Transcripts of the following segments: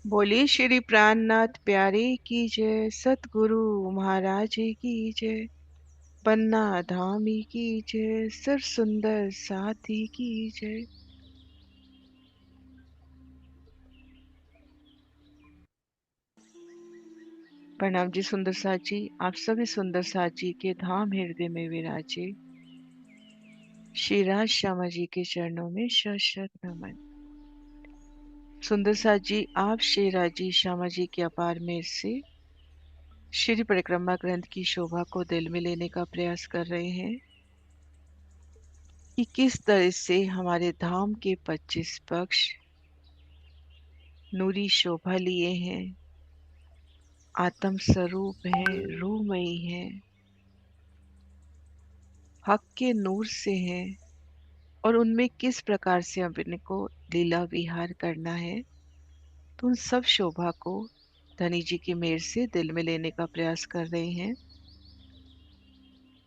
बोलिए श्री प्राणनाथ प्यारे की जय, सतगुरु महाराज की जय, पन्ना धामी की जय, सर सुंदर साथी की जय। प्रणाम जी सुंदर साथ जी, आप सभी सुंदर साथ जी के धाम हृदय में विराजे श्री राज श्यामा जी के चरणों में शत शत नमन। सुंदर साथ जी, आप श्री राज जी श्यामा जी के अपार मेहर से श्री परिक्रमा ग्रंथ की शोभा को दिल में लेने का प्रयास कर रहे हैं कि किस तरह से हमारे धाम के 25 पक्ष नूरी शोभा लिए हैं, आत्म स्वरूप है, रूहमयी है, हक के नूर से है और उनमें किस प्रकार से अपने को लीला विहार करना है। तो उन सब शोभा को धनी जी की मेहर से दिल में लेने का प्रयास कर रहे हैं।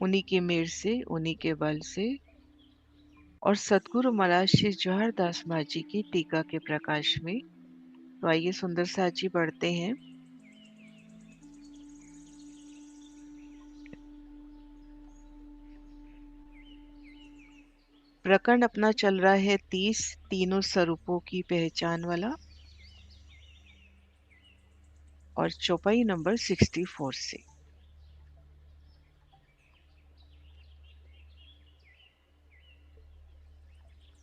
उन्हीं की मेहर से, उन्हीं के बल से और सतगुरु महाराज श्री जवाहर दास महाराज जी की टीका के प्रकाश में। तो आइए सुंदर साथ जी बढ़ते हैं। प्रकरण अपना चल रहा है 30 तीनों स्वरूपों की पहचान वाला और चौपाई नंबर 64 से।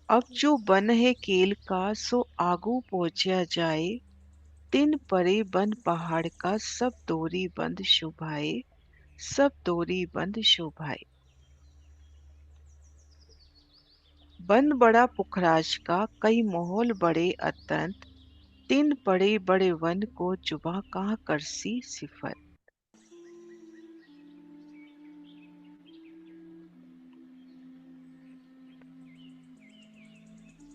अब जो बन है केल का सो आगू पहुंचा जाए, तिन परे बन पहाड़ का सब दोरी बंद शोभाए, सब दोरी बंद शोभाए। बन बड़ा पुखराज का कई मोहल बड़े अतंत, तिन पड़े बड़े वन को जुबा कहाँ करसी सिफत।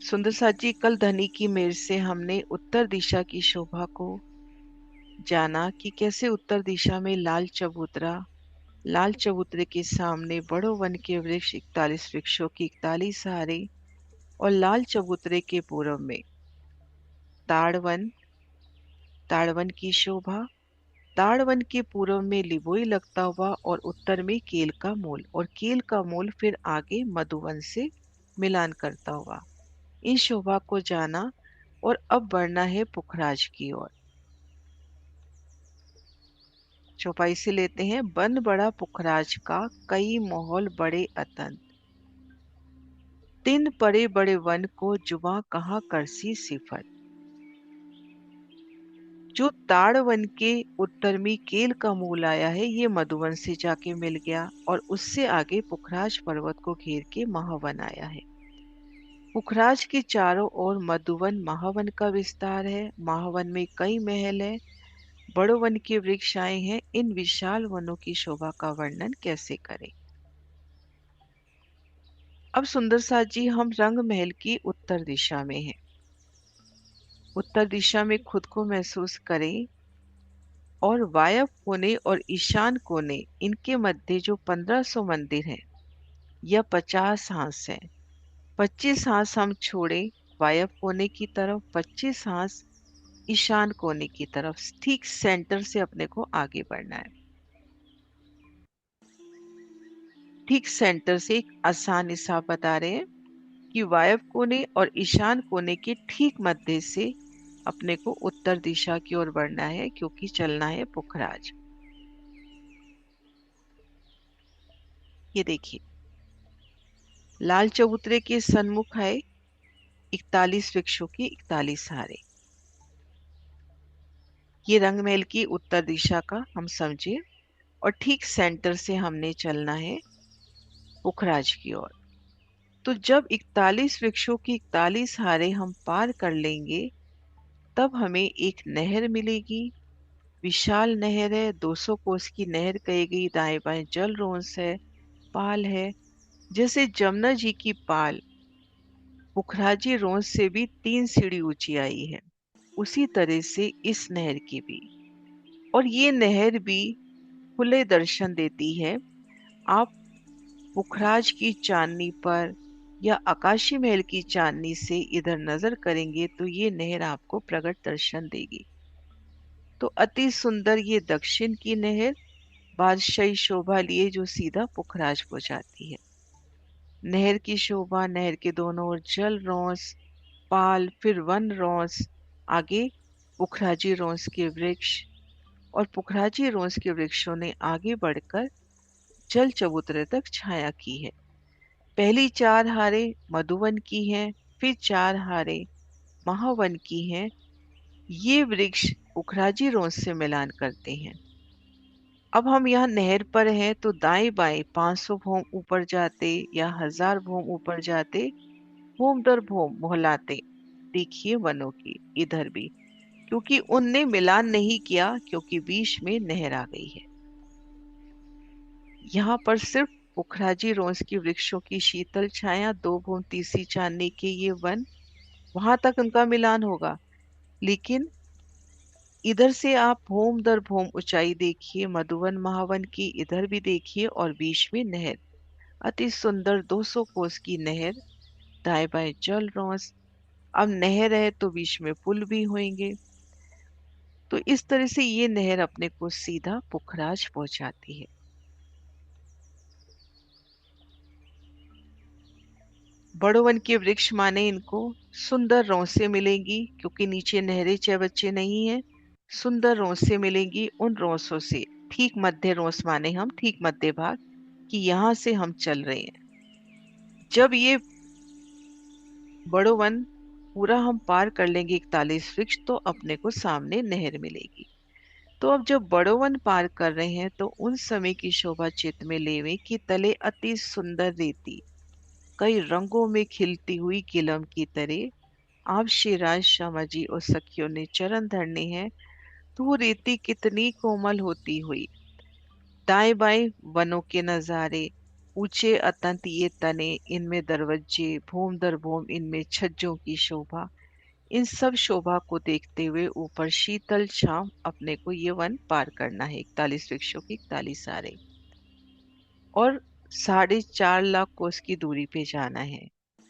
सुंदर साथ जी, कल धनी की मेहर से हमने उत्तर दिशा की शोभा को जाना कि कैसे उत्तर दिशा में लाल चबूतरे के सामने बड़ो वन के वृक्ष 41 वृक्षों की 41 हारे और लाल चबूतरे के पूर्व में ताड़वन ताड़वन की शोभा, ताड़वन के पूर्व में लिबोई लगता हुआ और उत्तर में केल का मूल और केल का मूल फिर आगे मधुवन से मिलान करता हुआ। इन शोभा को जाना और अब बढ़ना है पुखराज की ओर। चौपाई से लेते हैं। बन बड़ा पुखराज का कई मोहल बड़े अतंत, तिन पड़े बड़े वन को जुबा कहाँ करसी सिफत। जो ताड़ वन के उत्तर में केल का मूल आया है, ये मधुवन से जाके मिल गया और उससे आगे पुखराज पर्वत को घेर के महावन आया है। पुखराज के चारों ओर मधुवन महावन का विस्तार है। महावन में कई महल है, बड़ो वन के वृक्ष आए हैं। इन विशाल वनों की शोभा का वर्णन कैसे करें। अब सुंदर साथ जी, हम रंग महल की उत्तर दिशा में हैं। उत्तर दिशा में खुद को महसूस करें और वायव्य कोने और ईशान कोने, इनके मध्य जो 1500 मंदिर हैं या 50 हांस हैं, 25 हांस हम छोड़े वायव्य कोने की तरफ, 25 हांस ईशान कोने की तरफ। ठीक सेंटर से अपने को आगे बढ़ना है। ठीक सेंटर से एक आसान हिसाब बता रहे हैं कि वायव्य कोने और ईशान कोने के ठीक मध्य से अपने को उत्तर दिशा की ओर बढ़ना है, क्योंकि चलना है पुखराज। ये देखिए, लाल चबूतरे के सन्मुख है 41 वृक्षों की 41 हारे। ये रंगमहल की उत्तर दिशा का हम समझे और ठीक सेंटर से हमने चलना है पुखराज की ओर। तो जब 41 वृक्षों की 41 हारे हम पार कर लेंगे, तब हमें एक नहर मिलेगी। विशाल नहर है, 200 कोस की नहर कही गई। दाएं बाएं जल रोंस है, पाल है। जैसे जमुना जी की पाल पुखराजी रोंस से भी 3 सीढ़ी ऊंची आई है, उसी तरह से इस नहर की भी। और ये नहर भी खुले दर्शन देती है। आप पुखराज की चांदनी पर या आकाशी महल की चांदनी से इधर नजर करेंगे तो ये नहर आपको प्रगट दर्शन देगी। तो अति सुंदर ये दक्षिण की नहर बादशाही शोभा लिए जो सीधा पुखराज को जाती है। नहर की शोभा, नहर के दोनों ओर जल रोंस, पाल, फिर वन रोंस, आगे पुखराजी रोंस के वृक्ष, और पुखराजी रोंस के वृक्षों ने आगे बढ़कर जल चबूतरे तक छाया की है। पहली चार हारें मधुवन की हैं, फिर चार हारें महावन की हैं। ये वृक्ष पुखराजी रोंस से मिलान करते हैं। अब हम यहाँ नहर पर हैं तो दाएं बाएं 500 भोम ऊपर जाते या 1000 भोम ऊपर जाते, भोम दर भोम मोहलाते देखिए वनों की इधर भी, क्योंकि उनने मिलान नहीं किया, क्योंकि बीच में नहर आ गई है। यहाँ पर सिर्फ पुखराजी रोंस की वृक्षों की शीतल छाया, 2 भोम तीसरी चांदनी के ये वन, वहां तक उनका मिलान होगा। लेकिन इधर से आप भोम दर भोम ऊंचाई देखिए, मधुवन महावन की इधर भी देखिए, और बीच में नहर, अति सुंदर 200 कोस की नहर, दाएं बाएं जल रोंस। अब नहर है तो बीच में पुल भी होंगे। तो इस तरह से ये नहर अपने को सीधा पुखराज पहुंचाती है। बड़ोवन के वृक्ष माने इनको सुंदर रोंसे मिलेंगी, क्योंकि नीचे नहरें चाहे बच्चे नहीं है। सुंदर रोंसे मिलेंगी, उन रोंसों से ठीक मध्य रोंस माने हम ठीक मध्य भाग, कि यहाँ से हम चल रहे हैं। जब ये बड़ो वन पूरा हम पार कर लेंगे 41 वृक्ष, तो अपने को सामने नहर मिलेगी। तो अब जब बड़ो वन पार कर रहे हैं तो उन समय की शोभा चित्त में लेवे कि तले अति सुंदर रेती कई रंगों में खिलती हुई गिलम की तरह आप शिराज श्यामा जी और सखियों ने चरण धरने हैं। तो वो रेती कितनी कोमल होती हुई, दाएं बाएं वनों के नजारे, ऊंचे अतंत ये तने, इनमें दरवाजे, भूम दर भूम इनमें छज्जों की शोभा, इन सब शोभा को देखते हुए ऊपर शीतल शाम अपने को ये वन पार करना है। 41 वृक्षों की 41 आरे, और 4.5 लाख कोस की दूरी पे जाना है।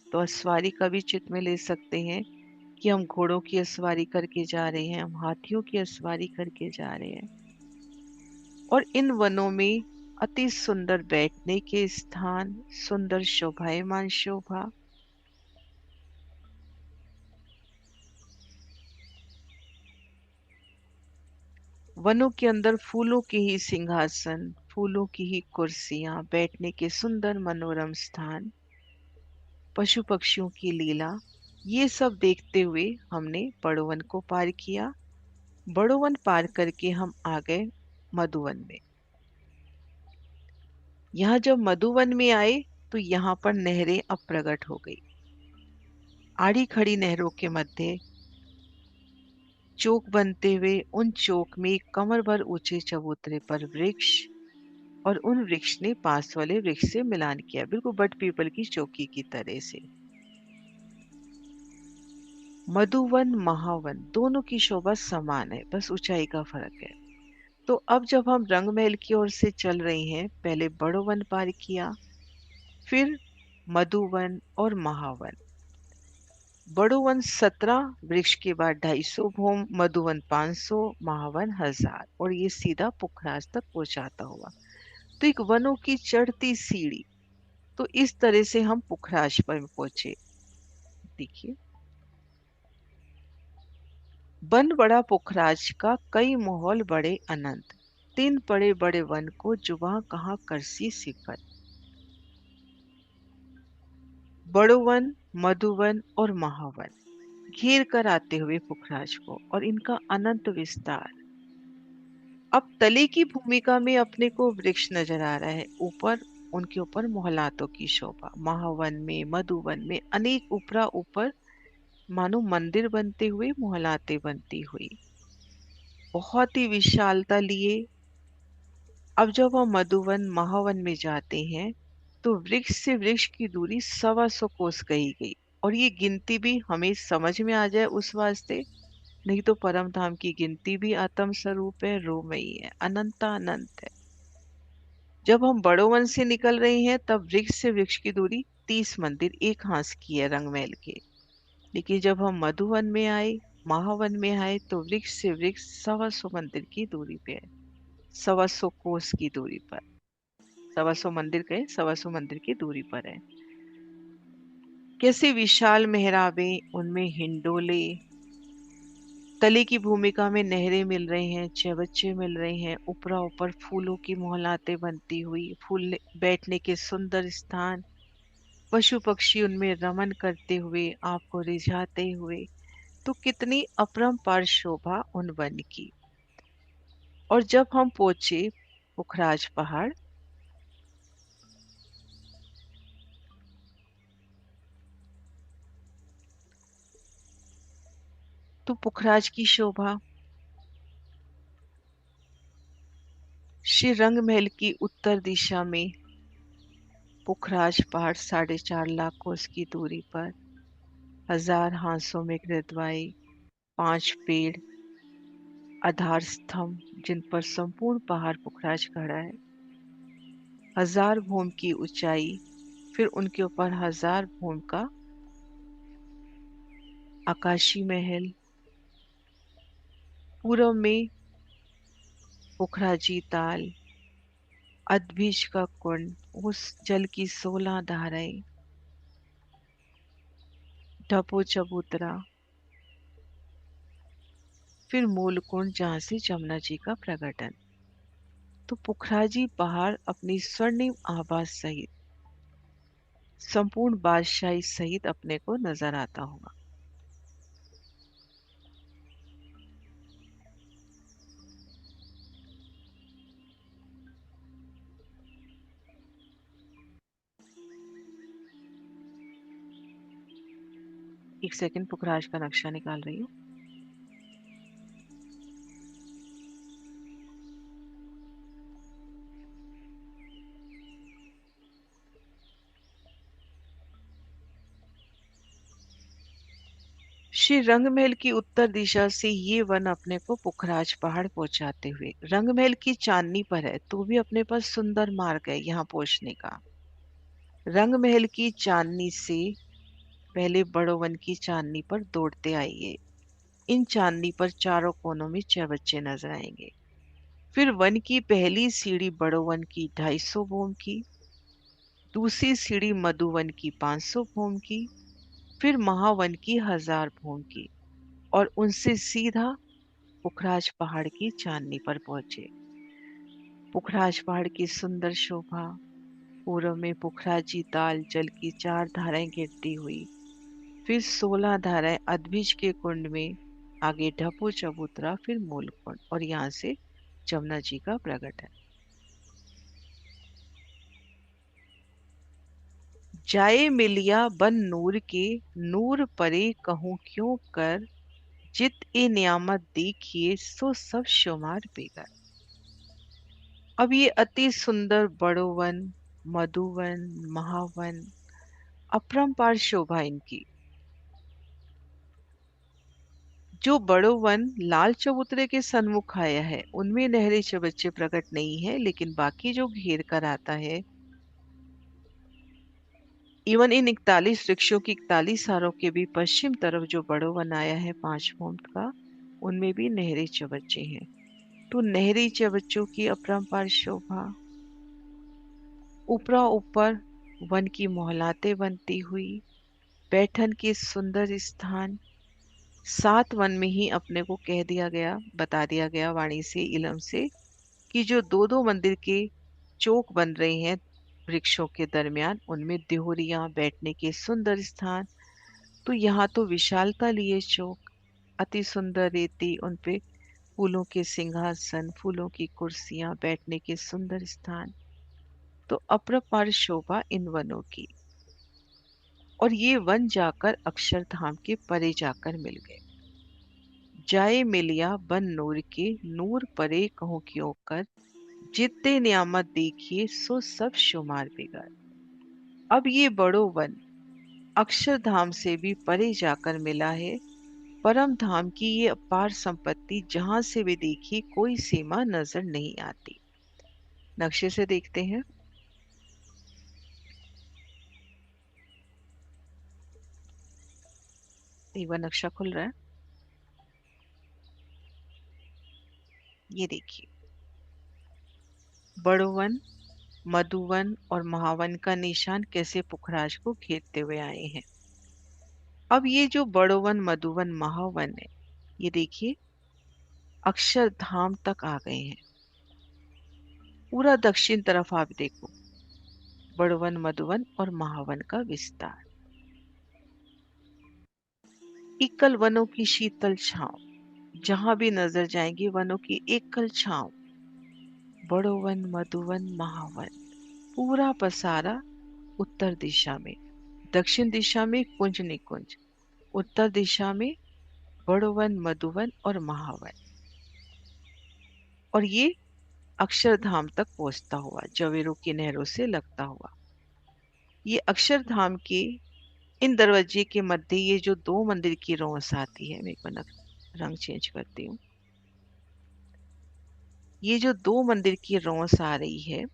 तो असवारी का भी चित्त में ले सकते हैं कि हम घोड़ों की असवारी करके जा रहे हैं, हम हाथियों की असवारी करके जा रहे हैं। और इन वनों में अति सुंदर बैठने के स्थान, सुंदर शोभायमान शोभा, वनों के अंदर फूलों के ही सिंहासन, फूलों की ही कुर्सियां, बैठने के सुंदर मनोरम स्थान, पशु पक्षियों की लीला, ये सब देखते हुए हमने बड़ोवन को पार किया। बड़ोवन पार करके हम आ गए मधुवन में। यहाँ जब मधुवन में आए तो यहाँ पर नहरें अब प्रकट हो गई। आड़ी खड़ी नहरों के मध्य चौक बनते हुए, उन चौक में एक कमर भर ऊंचे चबूतरे पर वृक्ष, और उन वृक्ष ने पास वाले वृक्ष से मिलान किया, बिल्कुल बट पीपल की चौकी की तरह से। मधुवन महावन दोनों की शोभा समान है, बस ऊंचाई का फर्क है। तो अब जब हम रंगमहल की ओर से चल रहे हैं, पहले बड़ो वन पार किया, फिर मधुवन और महावन। बड़ो वन 17 वृक्ष के बाद 250 भूम, मधुवन 500, महावन 1000, और ये सीधा पुखराज तक पहुंचाता हुआ। तो एक वनों की चढ़ती सीढ़ी। तो इस तरह से हम पुखराज पर पहुंचे। देखिए, वन बड़ा पुखराज का कई माहौल बड़े अनंत, 3 बड़े बड़े वन को जुबा कहाँ करसी सिफत। बड़ो वन, मधुवन और महावन घेर कर आते हुए पुखराज को, और इनका अनंत विस्तार। अब तले की भूमिका में अपने को वृक्ष नजर आ रहा है, ऊपर उनके ऊपर मोहलातों की शोभा। महावन में, मधुवन में अनेक ऊपरा ऊपर मानो मंदिर बनते हुए, मोहलाते बनती हुई, बहुत ही विशालता लिए। अब जब हम मधुवन महावन में जाते हैं तो वृक्ष से वृक्ष की दूरी 125 कोस कही गई, और ये गिनती भी हमें समझ में आ जाए उस वास्ते, नहीं तो परम धाम की गिनती भी आत्म स्वरूप है, रोमयी है, अनंता अनंत है। जब हम बड़ोवन से निकल रहे हैं तब वृक्ष से वृक्ष की दूरी 30 मंदिर एक हाथ की है रंगमहल के। लेकिन जब हम मधुवन में आए महावन में आए तो वृक्ष से वृक्ष 125 मंदिर की दूरी पे है, 125 कोस की दूरी पर। 125 मंदिर गए, 125 मंदिर की दूरी पर है। कैसे विशाल मेहराबे, उनमें हिंडोले, तले की भूमिका में नहरें मिल रही हैं, चबच्चे मिल रहे हैं, ऊपरा ऊपर फूलों की मोहलातें बनती हुई, फूल बैठने के सुंदर स्थान, पशु पक्षी उनमें रमन करते हुए, आपको रिझाते हुए। तो कितनी अपरंपार शोभा उन वन की। और जब हम पहुंचे पुखराज पहाड़, तो पुखराज की शोभा, श्री रंग महल की उत्तर दिशा में पुखराज पहाड़ 4.5 लाख कोस की दूरी पर, 1000 हांसों में घृतवाई, 5 पेड़, आधार स्तंभ जिन पर संपूर्ण पहाड़ पुखराज खड़ा है, 1000 भूम की ऊंचाई, फिर उनके ऊपर 1000 भूम का आकाशी महल, पूर्व में पुखराजी ताल, अदभीज का कुंड, उस जल की 16 धाराएं, ढपो चबूतरा, फिर मूल कुंड जहां से जमुना जी का प्रकटन। तो पुखराजी पहाड़ अपनी स्वर्णिम आभा सहित, संपूर्ण बादशाही सहित अपने को नजर आता होगा। एक सेकंड, पुखराज का नक्शा निकाल रही हूँ। श्री रंगमहल की उत्तर दिशा से ये वन अपने को पुखराज पहाड़ पहुंचाते हुए, रंगमहल की चांदनी पर है तो भी अपने पास सुंदर मार्ग है यहाँ पहुंचने का। रंगमहल की चांदनी से पहले बड़ो वन की चांदनी पर दौड़ते आइए। इन चांदनी पर चारों कोनों में चबच्चे नजर आएंगे। फिर वन की पहली सीढ़ी बड़ो वन की 250 भूम की, दूसरी सीढ़ी मधुवन की 500 भूम की, फिर महावन की 1000 भूम की, और उनसे सीधा पुखराज पहाड़ की चांदनी पर पहुंचे। पुखराज पहाड़ की सुंदर शोभा, पूर्व में पुखराजी ताल जल की 4 धाराएं गिरती हुई, फिर 16 धाराएं अदभिज के कुंड में, आगे ढपो चबूतरा, फिर मूल कुंड, और यहाँ से जमुना जी का प्रकट है। जाए मिलिया बन नूर के, नूर परे कहूँ क्यों कर, जित ए नियामत देखिए सो सब शुमार बेगर। अब ये अति सुंदर बड़ो वन, मधुवन, महावन, अपरंपार शोभा इनकी। जो बड़ो वन लाल चबूतरे के सन्मुख आया है उनमें नहरे चबच्चे प्रकट नहीं है, लेकिन बाकी जो घेर कर आता है, इवन इन 41 वृक्षों की 41 हारों के भी पश्चिम तरफ जो बड़ो वन आया है 5 फुट का, उनमें भी नहरे चबच्चे हैं। तो नहरी चबच्चों की अपरंपार शोभा, ऊपरा ऊपर वन की मोहलातें बनती हुई, बैठन के सुंदर स्थान, 7 वन में ही अपने को कह दिया गया, बता दिया गया वाणी से, इलम से, कि जो दो दो मंदिर के चौक बन रहे हैं वृक्षों के दरमियान, उनमें देहोरियां, बैठने के सुंदर स्थान। तो यहाँ तो विशालता लिए चौक, अति सुंदर रेती, उनपे फूलों के सिंहासन, फूलों की कुर्सियां, बैठने के सुंदर स्थान। तो अपरपार शोभा इन वनों की। और ये वन जाकर अक्षरधाम के परे जाकर मिल गए। जाए मिलिया बन नूर के, नूर परे कहूँ क्यों कर, जितने नियामत देखिए सो सब शुमार बिगड़। अब ये बड़ो वन अक्षरधाम से भी परे जाकर मिला है। परम धाम की ये अपार संपत्ति जहां से भी देखी कोई सीमा नजर नहीं आती। नक्शे से देखते हैं। एक बार नक्शा खुल रहा है। ये देखिए, बड़ोवन, मधुवन और महावन का निशान कैसे पुखराज को घेरते हुए आए हैं। अब ये जो बड़ोवन, मधुवन, महावन है, ये देखिए अक्षरधाम तक आ गए हैं। पूरा दक्षिण तरफ आप देखो, बड़वन, मधुवन और महावन का विस्तार। एकल वनों की शीतल छांव, जहां भी नजर जाएंगे वनों की एकल छांव। बड़ोवन, मधुवन, महावन, पूरा पसारा उत्तर दिशा में। दक्षिण दिशा में कुंज निकुंज, उत्तर दिशा में बड़ोवन, मधुवन और महावन। और ये अक्षरधाम तक पहुंचता हुआ जवेरों की नहरों से लगता हुआ। ये अक्षरधाम के इन दरवाजे के मध्य ये जो दो मंदिर की रौस आती है, मैं एक बार रंग चेंज करती हूँ। ये जो दो मंदिर की रौस आ रही है,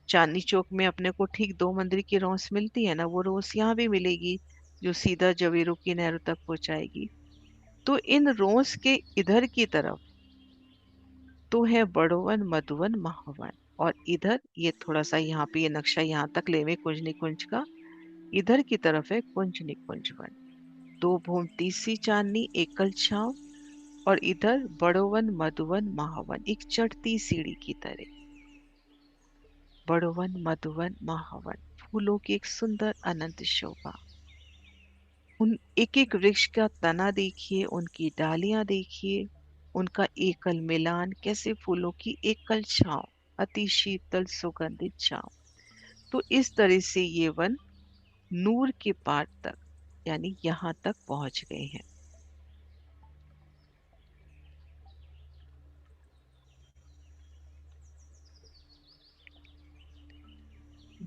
चांदनी चौक में अपने को ठीक दो मंदिर की रौस मिलती है ना, वो रौस यहाँ भी मिलेगी जो सीधा जवेरों की नहरों तक पहुंचाएगी। तो इन रौस के इधर की तरफ तो है बड़ोवन, मधुवन, महावन। और इधर ये थोड़ा सा यहाँ पे ये नक्शा यहाँ तक लेवे कुंज निकुंज का, इधर की तरफ है कुंज निकुंज वन। दो भूम, तीसरी चांदनी, एकल छांव। और इधर बड़ोवन, मधुवन, महावन, एक चढ़ती सीढ़ी की तरह। बड़ोवन, मधुवन, महावन, फूलों की एक सुंदर अनंत शोभा। उन एक एक वृक्ष का तना देखिए, उनकी डालियां देखिए, उनका एकल मिलान, कैसे फूलों की एकल छांव, अति शीतल सुगंधित छांव। तो इस तरह से ये वन नूर के पार तक, यानी यहां तक पहुंच गए हैं।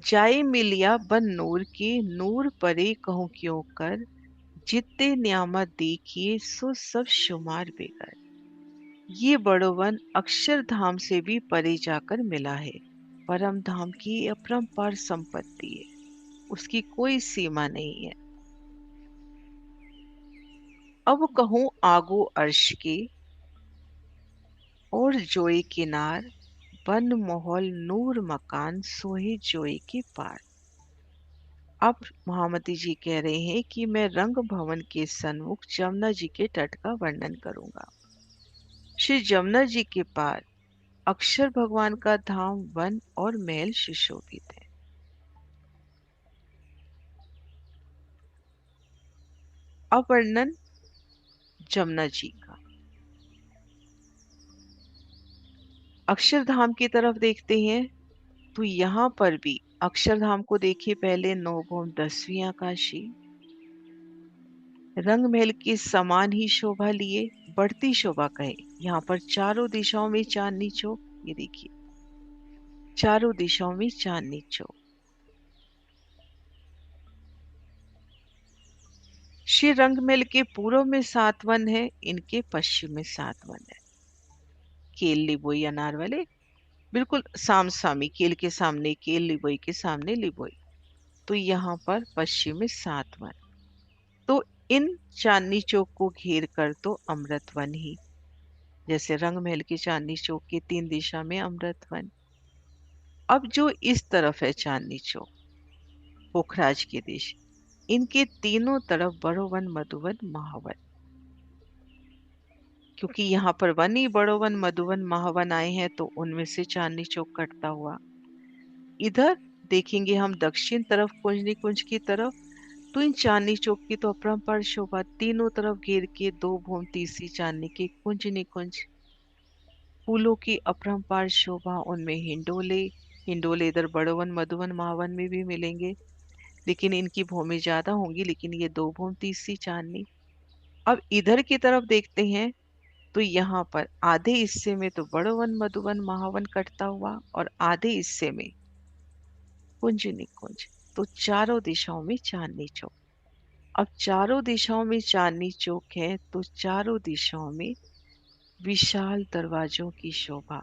जाए मिलिया बन नूर के, नूर परे कहूं क्यों कर, जितने न्यामत देखिए सो सब शुमार बेगर। ये बड़ोवन अक्षरधाम से भी परे जाकर मिला है। परम धाम की अपरंपार संपत्ति है, उसकी कोई सीमा नहीं है। अब कहूं आगो अर्श के, और जोए किनार, बन मोहल नूर मकान सोहे जोए के पार। अब महामती जी कह रहे हैं कि मैं रंग भवन के सन्मुख जमुना जी के तट का वर्णन करूंगा। श्री जमुना जी के पार अक्षर भगवान का धाम, वन और महल सुशोभित है। अब वर्णन जमुना जी का। अक्षरधाम की तरफ देखते हैं तो यहाँ पर भी अक्षरधाम को देखिए पहले, नौ भौम 10वीं आकाशी, रंग महल के समान ही शोभा लिए, बढ़ती शोभा कहे। यहाँ पर चारों दिशाओं में चांदनी चौक, ये देखिए चारों दिशाओं में चांदनी चौक। श्री रंग महल के पूर्व में 7 वन है, इनके पश्चिम में 7 वन है। केल, लिबोई, अनार वाले बिल्कुल साम सामी, केल के सामने केल, लिबोई के सामने लिबोई। तो यहाँ पर पश्चिम में 7 वन। तो इन चांदनी चौक को घेर कर तो अमृत वन ही, जैसे रंग महल की चांदनी चौक की 3 दिशा में अमृत वन। अब जो इस तरफ है चांदनी चौक, पोखराज के देश, इनके तीनों तरफ बड़ोवन, मधुवन, महावन। क्योंकि यहाँ पर वन ही बड़ोवन, मधुवन, महावन आए हैं तो उनमें से चांदनी चौक कटता हुआ। इधर देखेंगे हम दक्षिण तरफ कुंज निकुंज की तरफ, तो इन चांदनी चौक की तो अपरंपार शोभा, तीनों तरफ घेर के दो भूम, तीसरी चांदनी के कुंज निकुंज, फूलों की अपरंपार शोभा, उनमें हिंडोले। हिंडोले इधर बड़वन, मधुवन, महावन में भी मिलेंगे, लेकिन इनकी भूमि ज्यादा होंगी, लेकिन ये दो भूम, तीसरी चांदनी। अब इधर की तरफ देखते हैं तो यहाँ पर आधे हिस्से में तो बड़वन, मधुवन, महावन कटता हुआ, और आधे हिस्से में कुंज निकुंज। तो चारों दिशाओं में चांदनी चौक। अब चारों दिशाओं में चांदनी चौक है तो चारों दिशाओं में विशाल दरवाजों की शोभा।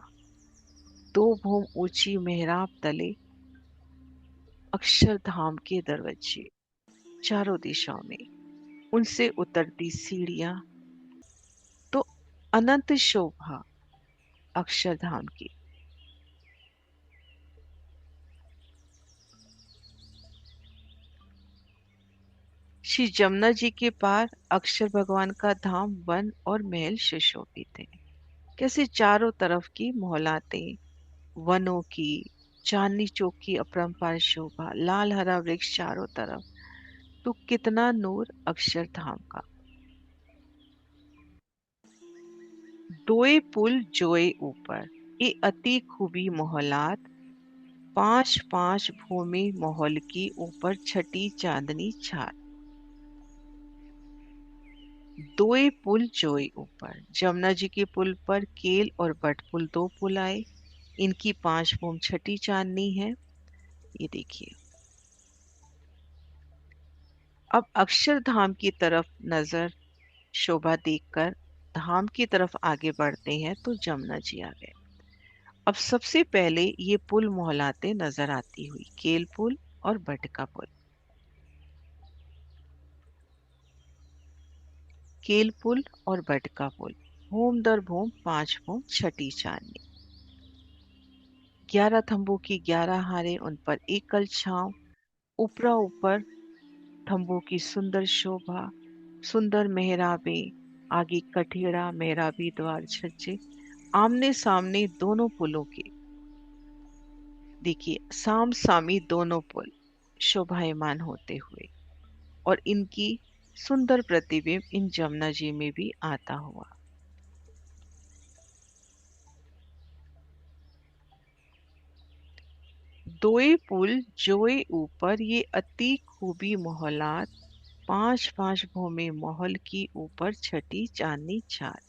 दो भूम ऊंची मेहराब तले अक्षरधाम के दरवाजे, चारों दिशाओं में उनसे उतरती सीढ़ियां। तो अनंत शोभा, अक्षरधाम की। श्री जमुना जी के पार अक्षर भगवान का धाम वन और महल सुशोभित है। कैसे चारों तरफ की मोहलातें, वनों की, चांदनी चौक की अपरंपार शोभा, लाल हरा वृक्ष चारों तरफ, तो कितना नूर अक्षरधाम का। दोए पुल जोए ऊपर, ये अति खूबी मोहलात, पांच पांच भूमि महल की ऊपर छठी चांदनी छात। दोए पुल जोए ऊपर, जमुना जी के पुल पर केल और बट पुल, दो पुल आए, इनकी पांच भूम छठी चांदनी है। ये देखिए। अब अक्षरधाम की तरफ नजर शोभा देखकर धाम की तरफ आगे बढ़ते हैं तो जमुना जी आ गए। अब सबसे पहले ये पुल मोहलाते नजर आती हुई, केल पुल और बटका पुल। केल पुल और बटका पुल, भूम दर भूम पांच भूम छठी चांदनी। 11 थंबों की 11 हारे, उन पर एकल छांव, ऊपरा ऊपर थंबों की सुंदर शोभा, सुंदर मेहराबे, आगे कठेड़ा मेहराबी द्वार छज्जे, आमने सामने दोनों पुलों के। देखिए, साम सामी दोनों पुल शोभायमान होते हुए, और इनकी सुंदर प्रतिबिंब इन जमुना जी में भी आता हुआ। दोए पुल जोए ऊपर, ये अति खूबी मोहलात, पांच पांच भूमि महल की ऊपर छठी चांदनी छात।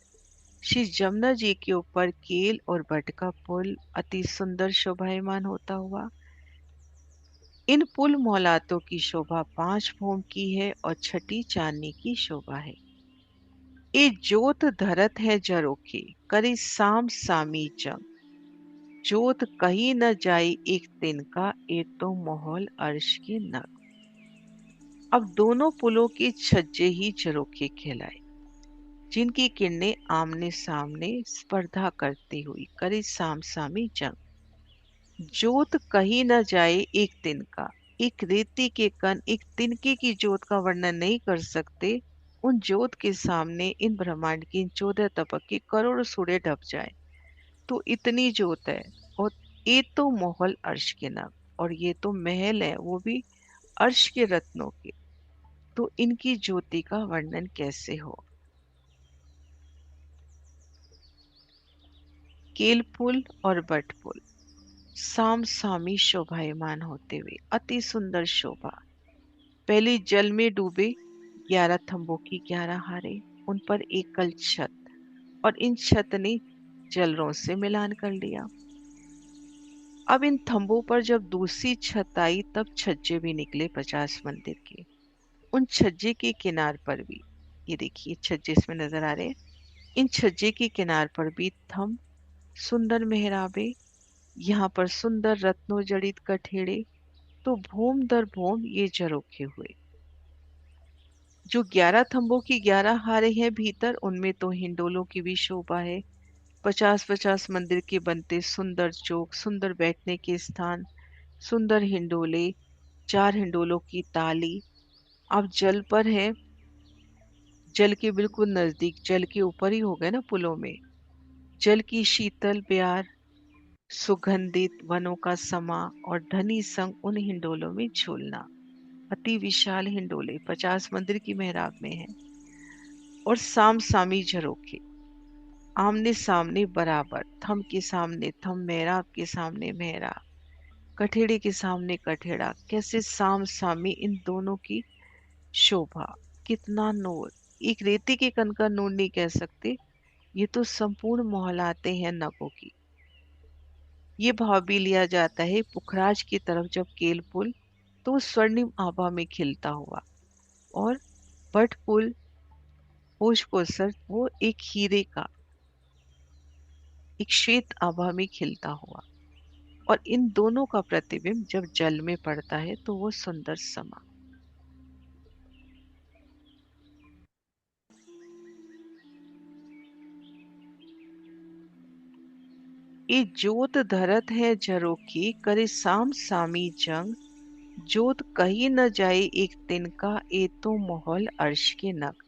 श्री जमुना जी के ऊपर केल और बट का पुल अति सुंदर शोभायमान होता हुआ। इन पुल मोहलातों की शोभा पांच भूम की है और छठी चांदनी की शोभा है। ए जोत धरत है जरोखे, करे साम सामी जंग, जोत कहीं न जाई एक तिनका, ए तो मोहल अर्श के नग। अब दोनों पुलों के छज्जे ही झरोखे कहलाए, जिनकी किरणें आमने सामने स्पर्धा करती हुई करे साम सामी जंग। जोत कहीं न जाए एक तिनका, एक रेती के कण एक तिनके की जोत का वर्णन नहीं कर सकते। उन जोत के सामने इन ब्रह्मांड की 14 तपक की करोड़ सूर्य ढप जाए तो इतनी जोत है। और ये तो मोहल अर्श के नग, और ये तो महल है, वो भी अर्श के रत्नों के, तो इनकी ज्योति का वर्णन कैसे हो। केल पुल और बट पुल साम सामी शोभायमान होते हुए, अति सुंदर शोभा। पहले जल में डूबे 11 थंबों की 11 हारे, उन पर एकल छत, और इन छत ने जलरों से मिलान कर लिया। अब इन थंबों पर जब दूसरी छत आई तब छज्जे भी निकले 50 मंदिर के। उन छज्जे के किनार पर भी, ये देखिए छज्जे इसमें नजर आ रहे हैं, इन छज्जे के किनार पर भी थंब, सुंदर मेहराबे, यहाँ पर सुंदर रत्नों जड़ित कठेड़े, तो भूम दर भूम ये झरोखे हुए। जो 11 थंबों की 11 हारे हैं भीतर, उनमें तो हिंडोलों की भी शोभा है। 50-50 मंदिर के बनते सुंदर चौक, सुंदर बैठने के स्थान, सुंदर हिंडोले, 4 हिंडोलों की ताली। आप जल पर है, जल के बिल्कुल नजदीक, जल के ऊपर ही हो गए ना पुलों में। जल की शीतल प्यार, सुगंधित वनों का समा, और धनी संग उन हिंडोलों में झूलना। अति विशाल हिंडोले 50 मंदिर की मेहराब में है, और साम सामी झरोखे आमने सामने बराबर, थम के सामने थम, मेहराब के सामने मेहराब, कठेड़े के सामने कठेड़ा, कैसे साम सामी इन दोनों की शोभा। कितना नूर, एक रेती के कण का नूर नहीं कह सकते, ये तो संपूर्ण मोहलाते हैं नगों की। ये भाव भी लिया जाता है पुखराज की तरफ जब केल पुल, तो स्वर्णिम आभा में खिलता हुआ, और बट पुल होश को सर, वो एक हीरे का, एक श्वेत आभा में खिलता हुआ, और इन दोनों का प्रतिबिंब जब जल में पड़ता है तो वो सुंदर समा। ए जोत धरत है झरोखे करे साम सामी जंग। जोत कही न जाए एक दिन का ए तो माहौल अर्श के नग।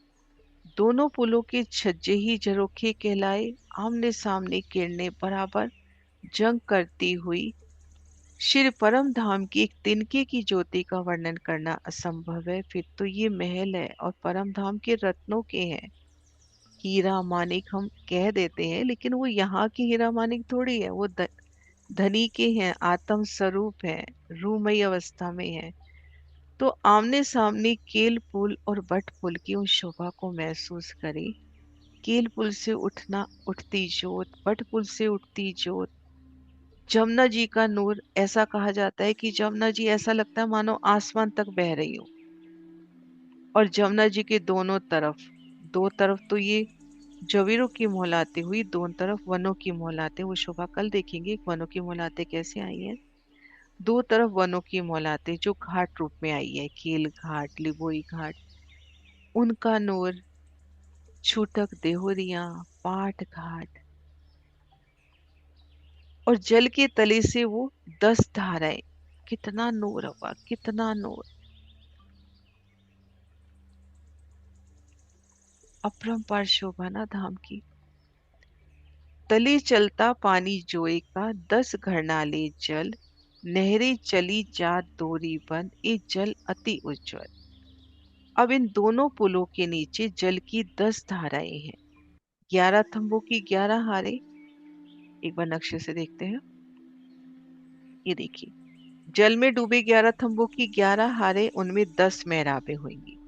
दोनों पुलों के छज्जे ही झरोखे कहलाए। आमने सामने किरणें बराबर जंग करती हुई श्री परम धाम की एक तिनके की ज्योति का वर्णन करना असंभव है। फिर तो ये महल है और परम धाम के रत्नों के हैं। हीरा मानिक हम कह देते हैं, लेकिन वो यहाँ की हीरा मानिक थोड़ी है। वो धनी के हैं, आत्म स्वरूप है, रूमई अवस्था में है। तो आमने सामने केल पुल और बट पुल की उस शोभा को महसूस करें। केल पुल से उठना उठती जोत, बट पुल से उठती जोत, जमुना जी का नूर। ऐसा कहा जाता है कि जमुना जी ऐसा लगता है मानो आसमान तक बह रही हो। और जमुना जी के दोनों तरफ, दो तरफ तो ये जवीरों की मोहलाते हुई, दोनों तरफ वनों की मोहलाते। वो शोभा कल देखेंगे वनों की मोहलाते कैसे आई है। दो तरफ वनों की मोहलाते जो घाट रूप में आई है, केल घाट, लिबोई घाट, उनका नूर, छूटक देहुरिया, पाट घाट, और जल के तले से वो 10 धाराएं। कितना नूर होगा, कितना नूर। अपरंपार शोभा ना धाम की। तले चलता पानी जोए का 10 घरनाले जल। नहरें चली जात दोरी बन ये जल अति उज्जवल। अब इन दोनों पुलों के नीचे जल की 10 धाराएं हैं। 11 थंबों की 11 हारे। एक बार नक्शे से देखते हैं। ये देखिए, जल में डूबे 11 थंबों की 11 हारे, उनमें 10 मेहराबें होंगी।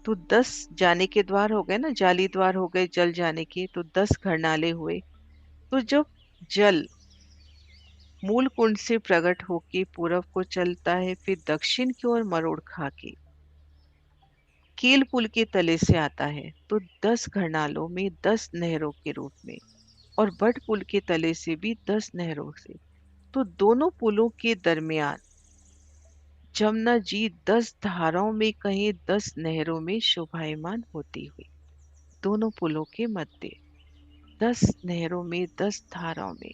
तो 10 जाने के द्वार हो गए ना, जाली द्वार हो गए जल जाने के, तो 10 घरनाले हुए। तो जब जल मूल कुंड से प्रकट होके पूरब को चलता है, फिर दक्षिण की ओर मरोड़ खा के कील पुल के तले से आता है, तो 10 घरनालों में 10 नहरों के रूप में, और बट पुल के तले से भी 10 नहरों से। तो दोनों पुलों के दरमियान जमुना जी 10 धाराओं में, कहीं 10 नहरों में शोभायमान होती हुई। दोनों पुलों के मध्य 10 नहरों में, 10 धाराओं में,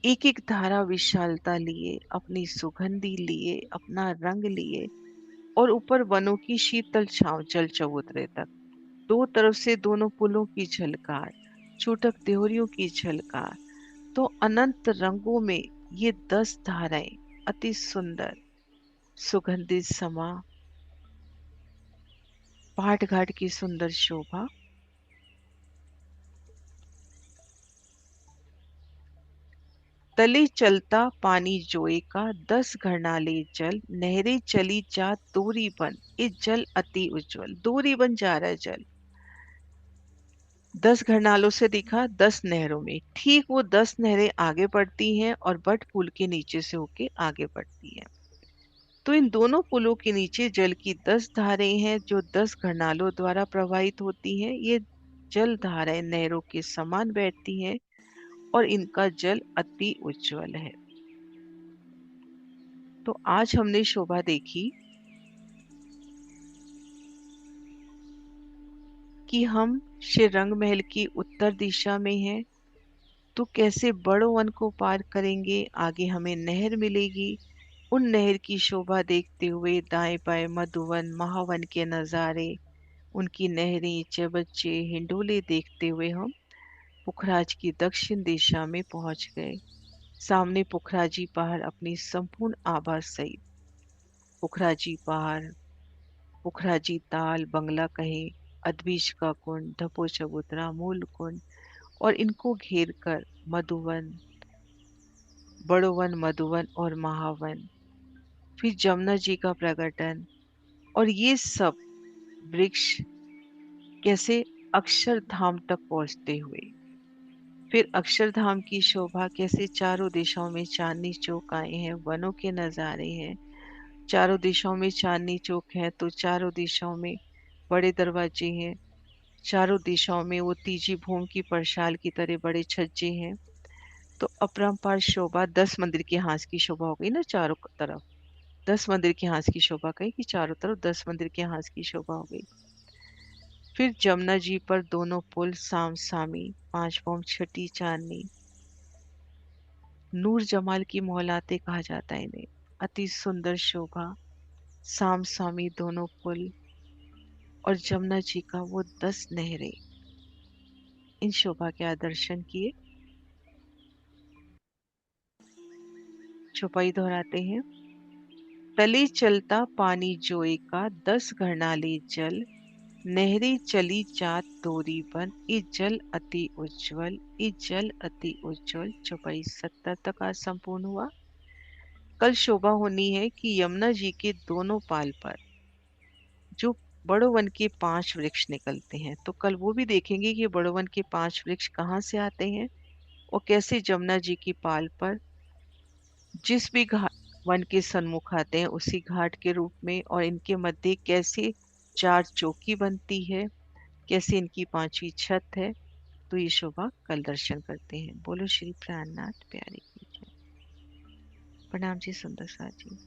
एक एक धारा विशालता लिए, अपनी सुगंधि लिए, अपना रंग लिए, और ऊपर वनों की शीतल छांव जल चबूतरे तक। दो तरफ से दोनों पुलों की झलकार, छूटक देहरियों की झलकार। तो अनंत रंगों में ये 10 धाराएं अति सुंदर सुगंधित समा, पाट घाट की सुंदर शोभा। तले चलता पानी जोए का 10 घरनाले जल। नहरें चली जा दोरी बन ये जल अति उज्जवल। दोरी बन जा रहा है जल, 10 घरनालों से दिखा 10 नहरों में। ठीक वो 10 नहरें आगे बढ़ती हैं और बट पुल के नीचे से होके आगे बढ़ती हैं। तो इन दोनों पुलों के नीचे जल की 10 धाराएं हैं जो 10 घरनालों द्वारा प्रवाहित होती हैं। ये जल धाराएं नहरों के समान बैठती हैं और इनका जल अति उज्जवल है। तो आज हमने शोभा देखी कि हम श्री रंग महल की उत्तर दिशा में हैं। तो कैसे बड़ों वन को पार करेंगे, आगे हमें नहर मिलेगी। उन नहर की शोभा देखते हुए दाएं बाएं मधुवन महावन के नजारे, उनकी नहरें, चबच्चे, हिंडोले देखते हुए हम पुखराज की दक्षिण दिशा में पहुंच गए। सामने पुखराजी पहाड़ अपनी संपूर्ण आभा सहित, पुखराजी पहाड़, पुखराजी ताल, बंगला कहे, अदबीज का कुंड, धपो चबूतरा, मूल कुंड, और इनको घेर कर मधुवन, बड़ोवन, मधुवन और महावन, फिर जमुना जी का प्रकटन, और ये सब वृक्ष कैसे अक्षरधाम तक पहुंचते हुए। फिर अक्षरधाम की शोभा कैसे चारों दिशाओं में चांदनी चौक आए हैं, वनों के नजारे हैं। चारों दिशाओं में चांदनी चौक है, तो चारों दिशाओं में बड़े दरवाजे हैं। चारों दिशाओं में वो तीजी भूमि की परछाल की तरह बड़े छज्जे हैं। तो अपरंपार शोभा, 10 मंदिर की हांस की शोभा हो गई ना चारों तरफ। 10 मंदिर की हांस की शोभा कही कि चारों तरफ 10 मंदिर की हांस की शोभा हो गई। फिर जमुना जी पर दोनों पुल साम सामी, 5 भौम छठी चांदनी, नूर जमाल की मोहलाते कहा जाता है इन्हें। अति सुंदर शोभा, साम सामी दोनों पुल, और जमुना जी का वो 10 नहरें, इन शोभा के आदर्शन किए। चौपाई दोहराते हैं। तले चलता पानी जोए का, 10 घरनाले जल, नहरी चली जात दोरी बन, ई जल अति उज्जवल, ई जल अति उज्जवल। चौपाई 70 तक आज संपूर्ण हुआ। कल शोभा होनी है कि यमुना जी के दोनों पाल पर जो बड़ो वन के 5 वृक्ष निकलते हैं, तो कल वो भी देखेंगे कि बड़ो वन के 5 वृक्ष कहाँ से आते हैं और कैसे जमुना जी की पाल पर जिस भी घाट वन के सन्मुख आते हैं उसी घाट के रूप में, और इनके मध्य कैसे 4 चौकी बनती है, कैसे इनकी 5वीं छत है। तो ये शोभा कल दर्शन करते हैं। बोलो श्री प्राणनाथ प्यारे की जय। प्रणाम जी सुंदर सा जी।